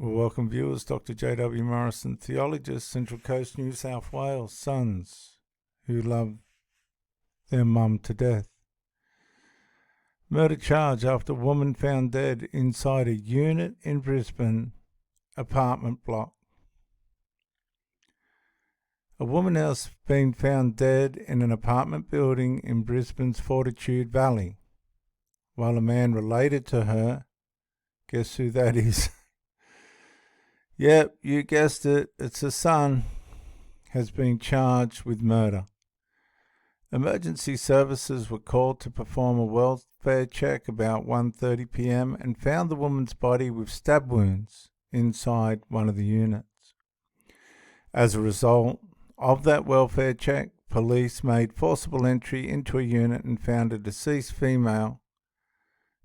Well, welcome viewers, Dr. J.W. Morrison, theologist, Central Coast, New South Wales, sons who love their mum to death. Murder charge after woman found dead inside a unit in Brisbane apartment block. A woman has been found dead in an apartment building in Brisbane's Fortitude Valley, while a man related to her, guess who that is? Yep, you guessed it, it's a son, has been charged with murder. Emergency services were called to perform a welfare check about 1:30 p.m. and found the woman's body with stab wounds inside one of the units. As a result of that welfare check, police made forcible entry into a unit and found a deceased female,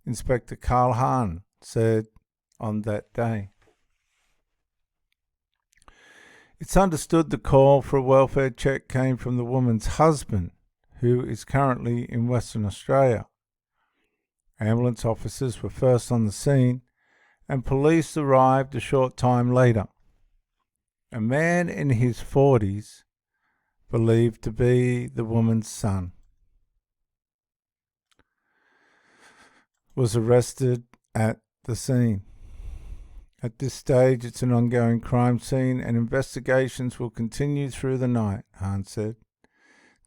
Inspector Carl Hahn said on that day. It's understood the call for a welfare check came from the woman's husband, who is currently in Western Australia. Ambulance officers were first on the scene, and police arrived a short time later. A man in his 40s, believed to be the woman's son, was arrested at the scene. At this stage, it's an ongoing crime scene and investigations will continue through the night, Hahn said.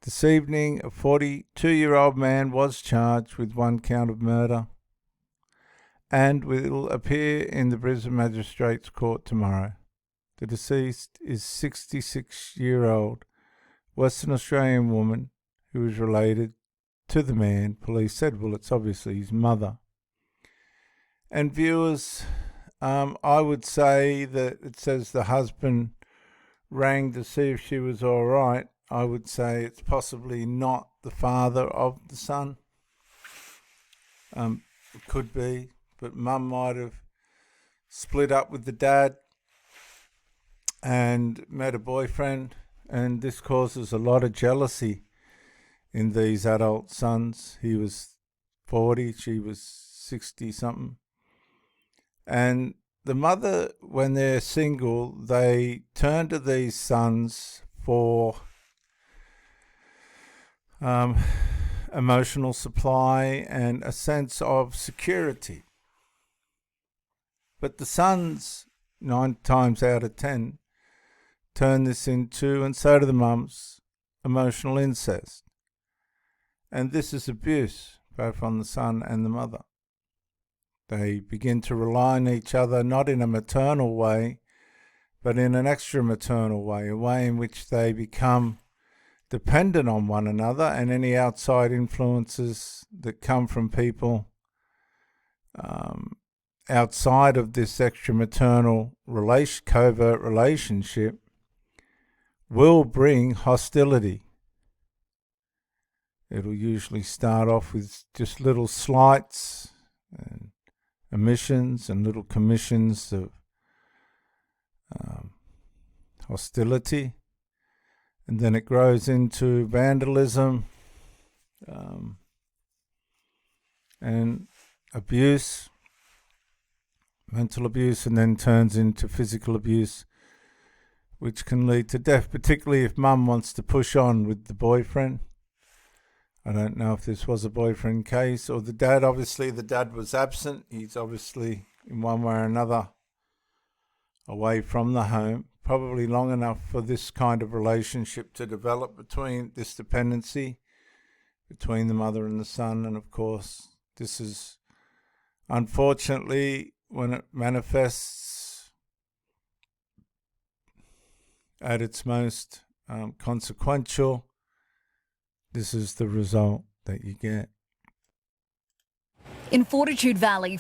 This evening, a 42-year-old man was charged with one count of murder and will appear in the Brisbane Magistrates Court tomorrow. The deceased is 66-year-old Western Australian woman who is related to the man. Police said, well, it's obviously his mother. And viewers, I would say that it says the husband rang to see if she was all right. I would say it's possibly not the father of the son. It could be, but mum might have split up with the dad and met a boyfriend, and this causes a lot of jealousy in these adult sons. He was 40, she was 60-something. And the mother, when they're single, they turn to these sons for emotional supply and a sense of security. But the sons, 9 times out of 10, turn this into, and so do the mums, emotional incest. And this is abuse, both on the son and the mother. They begin to rely on each other, not in a maternal way, but in an extra-maternal way, a way in which they become dependent on one another, and any outside influences that come from people outside of this extra-maternal covert relationship will bring hostility. It'll usually start off with just little slights and omissions and little commissions of hostility, and then it grows into vandalism and abuse, mental abuse, and then turns into physical abuse, which can lead to death, particularly if mum wants to push on with the boyfriend. I don't know if this was a boyfriend case, or the dad. Obviously, the dad was absent. He's obviously, in one way or another, away from the home, probably long enough for this kind of relationship to develop between this dependency between the mother and the son. And of course, this is, unfortunately, when it manifests at its most consequential, this is the result that you get. In Fortitude Valley,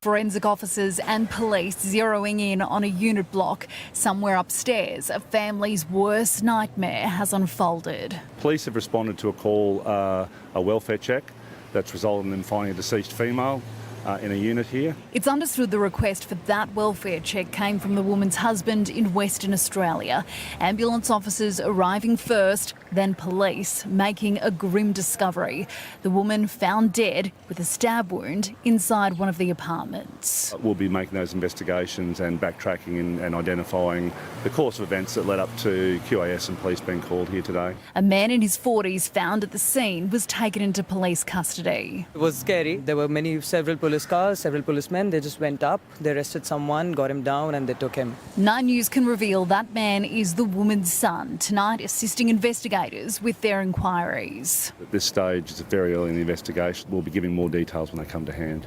forensic officers and police zeroing in on a unit block somewhere upstairs. A family's worst nightmare has unfolded. Police have responded to a call, a welfare check, that's resulted in them finding a deceased female. in a unit here. It's understood the request for that welfare check came from the woman's husband in Western Australia. Ambulance officers arriving first, then police, making a grim discovery. The woman found dead with a stab wound inside one of the apartments. We'll be making those investigations and backtracking and identifying the course of events that led up to QAS and police being called here today. A man in his 40s found at the scene was taken into police custody. It was scary. There were several police cars, several policemen. They just went up, they arrested someone, got him down and they took him. 9 News can reveal that man is the woman's son, tonight assisting investigators with their inquiries. At this stage, it's very early in the investigation. We'll be giving more details when they come to hand.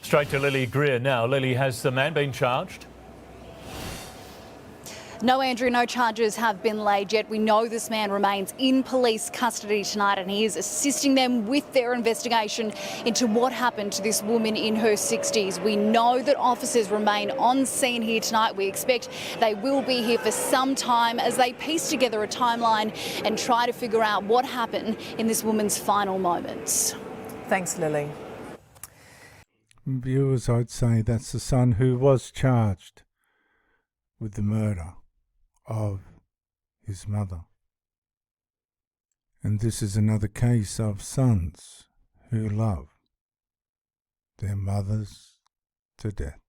Straight to Lily Greer now. Lily, has the man been charged? No, Andrew, no charges have been laid yet. We know this man remains in police custody tonight and he is assisting them with their investigation into what happened to this woman in her 60s. We know that officers remain on scene here tonight. We expect they will be here for some time as they piece together a timeline and try to figure out what happened in this woman's final moments. Thanks, Lily. Viewers, I'd say that's the son who was charged with the murder of his mother. And this is another case of sons who love their mothers to death.